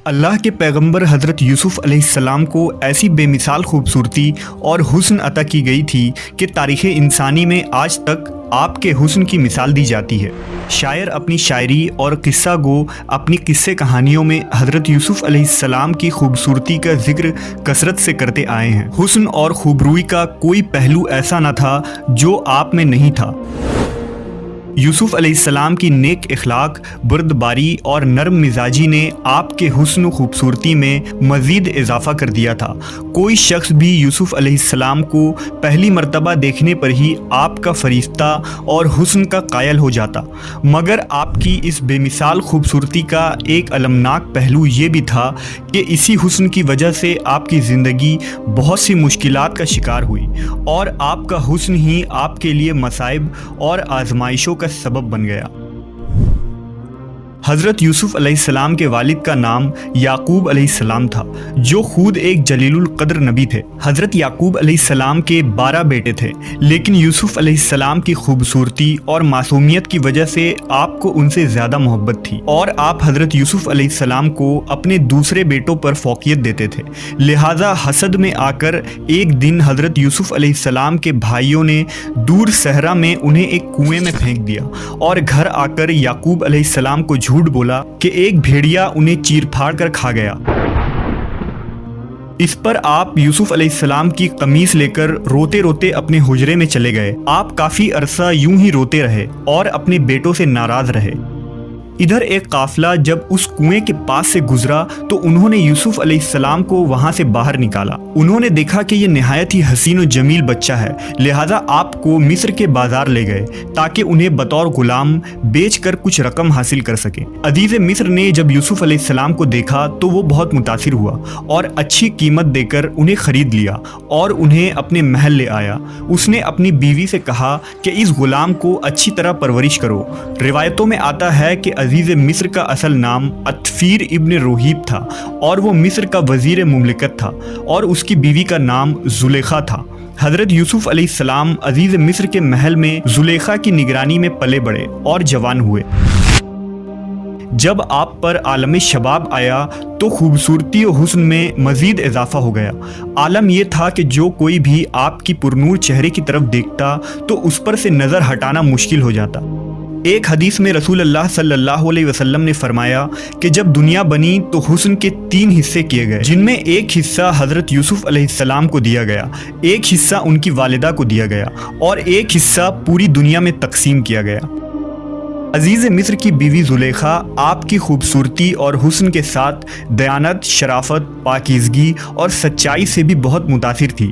اللہ کے پیغمبر حضرت یوسف علیہ السلام کو ایسی بے مثال خوبصورتی اور حسن عطا کی گئی تھی کہ تاریخ انسانی میں آج تک آپ کے حسن کی مثال دی جاتی ہے۔ شاعر اپنی شاعری اور قصہ گو اپنی قصے کہانیوں میں حضرت یوسف علیہ السلام کی خوبصورتی کا ذکر کثرت سے کرتے آئے ہیں۔ حسن اور خوبروئی کا کوئی پہلو ایسا نہ تھا جو آپ میں نہیں تھا۔ یوسف علیہ السلام کی نیک اخلاق، بردباری اور نرم مزاجی نے آپ کے حسن و خوبصورتی میں مزید اضافہ کر دیا تھا۔ کوئی شخص بھی یوسف علیہ السلام کو پہلی مرتبہ دیکھنے پر ہی آپ کا فرشتہ اور حسن کا قائل ہو جاتا، مگر آپ کی اس بے مثال خوبصورتی کا ایک المناک پہلو یہ بھی تھا کہ اسی حسن کی وجہ سے آپ کی زندگی بہت سی مشکلات کا شکار ہوئی اور آپ کا حسن ہی آپ کے لیے مصائب اور آزمائشوں کا سبب بن گیا۔ حضرت یوسف علیہ السلام کے والد کا نام یعقوب علیہ السلام تھا، جو خود ایک جلیل القدر نبی تھے۔ حضرت یعقوب علیہ السلام کے 12 بیٹے تھے، لیکن یوسف علیہ السلام کی خوبصورتی اور معصومیت کی وجہ سے آپ کو ان سے زیادہ محبت تھی اور آپ حضرت یوسف علیہ السلام کو اپنے دوسرے بیٹوں پر فوقیت دیتے تھے۔ لہٰذا حسد میں آ کر ایک دن حضرت یوسف علیہ السلام کے بھائیوں نے دور صحرا میں انہیں ایک کنویں میں پھینک دیا اور گھر آ کر یعقوب علیہ السلام کو جھوٹ بولا کہ ایک بھیڑیا انہیں چیر پھاڑ کر کھا گیا۔ اس پر آپ یوسف علیہ السلام کی قمیص لے کر روتے روتے اپنے حجرے میں چلے گئے۔ آپ کافی عرصہ یوں ہی روتے رہے اور اپنے بیٹوں سے ناراض رہے۔ ادھر ایک قافلہ جب اس کنویں کے پاس سے گزرا تو انہوں نے یوسف علیہ السلام کو وہاں سے باہر نکالا۔ انہوں نے دیکھا کہ یہ نہایت ہی حسین و جمیل بچہ ہے، لہٰذا آپ کو مصر کے بازار لے گئے تاکہ انہیں بطور غلام بیچ کر کچھ رقم حاصل کر سکیں۔ عزیز مصر نے جب یوسف علیہ السلام کو دیکھا تو وہ بہت متاثر ہوا اور اچھی قیمت دے کر انہیں خرید لیا اور انہیں اپنے محل لے آیا۔ اس نے اپنی بیوی سے کہا کہ اس غلام کو اچھی طرح پرورش کرو۔ روایتوں میں آتا ہے کہ عزیز مصر کا اصل نام عطفیر ابن روہیب تھا اور وہ مصر کا وزیر مملکت تھا اور اس کی بیوی کا نام زلیخا تھا۔ حضرت یوسف علیہ السلام عزیز مصر کے محل میں زلیخا کی نگرانی میں پلے بڑھے اور جوان ہوئے۔ جب آپ پر عالم شباب آیا تو خوبصورتی و حسن میں مزید اضافہ ہو گیا۔ عالم یہ تھا کہ جو کوئی بھی آپ کی پرنور چہرے کی طرف دیکھتا تو اس پر سے نظر ہٹانا مشکل ہو جاتا۔ ایک حدیث میں رسول اللہ صلی اللہ علیہ وسلم نے فرمایا کہ جب دنیا بنی تو حسن کے 3 حصے کیے گئے، جن میں ایک حصہ حضرت یوسف علیہ السلام کو دیا گیا، ایک حصہ ان کی والدہ کو دیا گیا اور ایک حصہ پوری دنیا میں تقسیم کیا گیا۔ عزیز مصر کی بیوی زلیخا آپ کی خوبصورتی اور حسن کے ساتھ دیانت، شرافت، پاکیزگی اور سچائی سے بھی بہت متاثر تھی،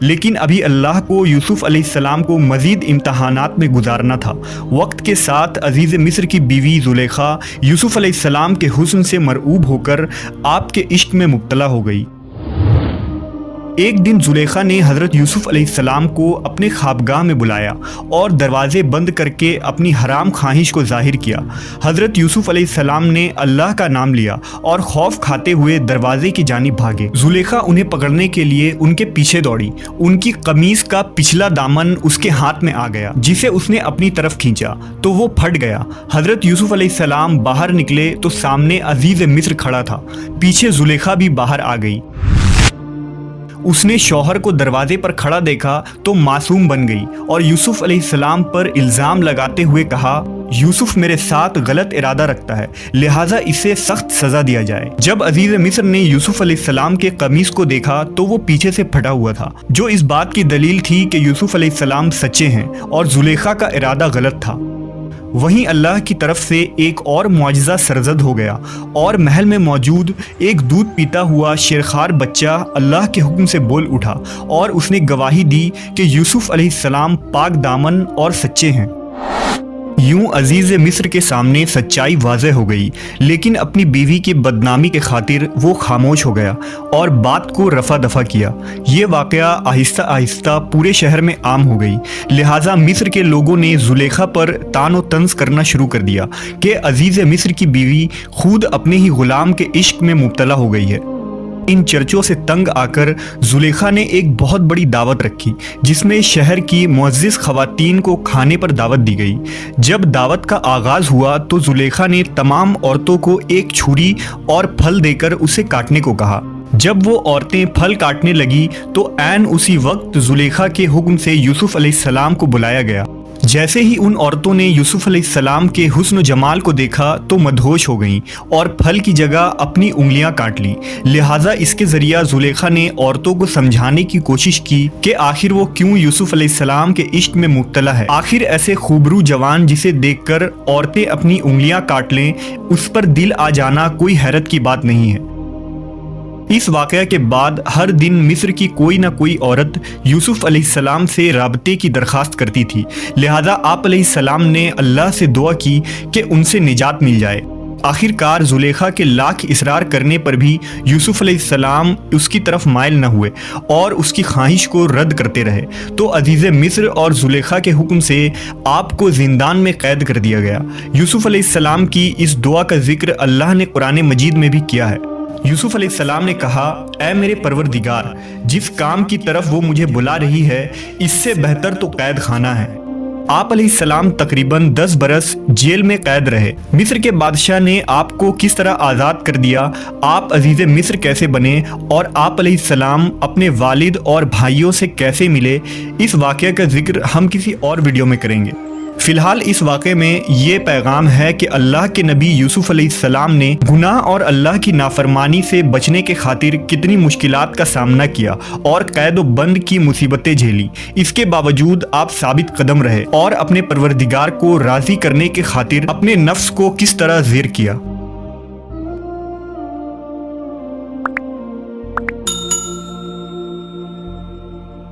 لیکن ابھی اللہ کو یوسف علیہ السلام کو مزید امتحانات میں گزارنا تھا۔ وقت کے ساتھ عزیز مصر کی بیوی زلیخا یوسف علیہ السلام کے حسن سے مرعوب ہو کر آپ کے عشق میں مبتلا ہو گئی۔ ایک دن زلیخا نے حضرت یوسف علیہ السلام کو اپنے خوابگاہ میں بلایا اور دروازے بند کر کے اپنی حرام خواہش کو ظاہر کیا۔ حضرت یوسف علیہ السلام نے اللہ کا نام لیا اور خوف کھاتے ہوئے دروازے کی جانب بھاگے۔ زلیخا انہیں پکڑنے کے لیے ان کے پیچھے دوڑی۔ ان کی قمیص کا پچھلا دامن اس کے ہاتھ میں آ گیا، جسے اس نے اپنی طرف کھینچا تو وہ پھٹ گیا۔ حضرت یوسف علیہ السلام باہر نکلے تو سامنے عزیز مصر کھڑا تھا، پیچھے زلیخا بھی باہر آ گئی۔ اس نے شوہر کو دروازے پر کھڑا دیکھا تو معصوم بن گئی اور یوسف علیہ السلام پر الزام لگاتے ہوئے کہا، یوسف میرے ساتھ غلط ارادہ رکھتا ہے، لہٰذا اسے سخت سزا دیا جائے۔ جب عزیز مصر نے یوسف علیہ السلام کے قمیص کو دیکھا تو وہ پیچھے سے پھٹا ہوا تھا، جو اس بات کی دلیل تھی کہ یوسف علیہ السلام سچے ہیں اور زلیخا کا ارادہ غلط تھا۔ وہیں اللہ کی طرف سے ایک اور معجزہ سرزد ہو گیا اور محل میں موجود ایک دودھ پیتا ہوا شیرخوار بچہ اللہ کے حکم سے بول اٹھا اور اس نے گواہی دی کہ یوسف علیہ السلام پاک دامن اور سچے ہیں۔ یوں عزیز مصر کے سامنے سچائی واضح ہو گئی، لیکن اپنی بیوی کی بدنامی کے خاطر وہ خاموش ہو گیا اور بات کو رفع دفع کیا۔ یہ واقعہ آہستہ آہستہ پورے شہر میں عام ہو گئی، لہٰذا مصر کے لوگوں نے زلیخا پر طعن و طنز کرنا شروع کر دیا کہ عزیز مصر کی بیوی خود اپنے ہی غلام کے عشق میں مبتلا ہو گئی ہے۔ ان چرچوں سے تنگ آ کر زلیخا نے ایک بہت بڑی دعوت رکھی جس میں شہر کی معزز خواتین کو کھانے پر دعوت دی گئی۔ جب دعوت کا آغاز ہوا تو زلیخا نے تمام عورتوں کو ایک چھری اور پھل دے کر اسے کاٹنے کو کہا۔ جب وہ عورتیں پھل کاٹنے لگی تو عین اسی وقت زلیخا کے حکم سے یوسف علیہ السلام کو بلایا گیا۔ جیسے ہی ان عورتوں نے یوسف علیہ السلام کے حسن و جمال کو دیکھا تو مدہوش ہو گئیں اور پھل کی جگہ اپنی انگلیاں کاٹ لیں۔ لہٰذا اس کے ذریعہ زلیخا نے عورتوں کو سمجھانے کی کوشش کی کہ آخر وہ کیوں یوسف علیہ السلام کے عشق میں مبتلا ہے۔ آخر ایسے خوبرو جوان جسے دیکھ کر عورتیں اپنی انگلیاں کاٹ لیں، اس پر دل آ جانا کوئی حیرت کی بات نہیں ہے۔ اس واقعہ کے بعد ہر دن مصر کی کوئی نہ کوئی عورت یوسف علیہ السلام سے رابطے کی درخواست کرتی تھی، لہذا آپ علیہ السلام نے اللہ سے دعا کی کہ ان سے نجات مل جائے۔ آخر کار زلیخا کے لاکھ اصرار کرنے پر بھی یوسف علیہ السلام اس کی طرف مائل نہ ہوئے اور اس کی خواہش کو رد کرتے رہے، تو عزیز مصر اور زلیخا کے حکم سے آپ کو زندان میں قید کر دیا گیا۔ یوسف علیہ السلام کی اس دعا کا ذکر اللہ نے قرآن مجید میں بھی کیا ہے۔ یوسف علیہ السلام نے کہا، اے میرے پروردگار، جس کام کی طرف وہ مجھے بلا رہی ہے اس سے بہتر تو قید خانہ ہے۔ آپ علیہ السلام تقریباً 10 برس جیل میں قید رہے۔ مصر کے بادشاہ نے آپ کو کس طرح آزاد کر دیا، آپ عزیز مصر کیسے بنے اور آپ علیہ السلام اپنے والد اور بھائیوں سے کیسے ملے، اس واقعہ کا ذکر ہم کسی اور ویڈیو میں کریں گے۔ فی الحال اس واقعے میں یہ پیغام ہے کہ اللہ کے نبی یوسف علیہ السلام نے گناہ اور اللہ کی نافرمانی سے بچنے کے خاطر کتنی مشکلات کا سامنا کیا اور قید و بند کی مصیبتیں جھیلی۔ اس کے باوجود آپ ثابت قدم رہے اور اپنے پروردگار کو راضی کرنے کے خاطر اپنے نفس کو کس طرح زیر کیا۔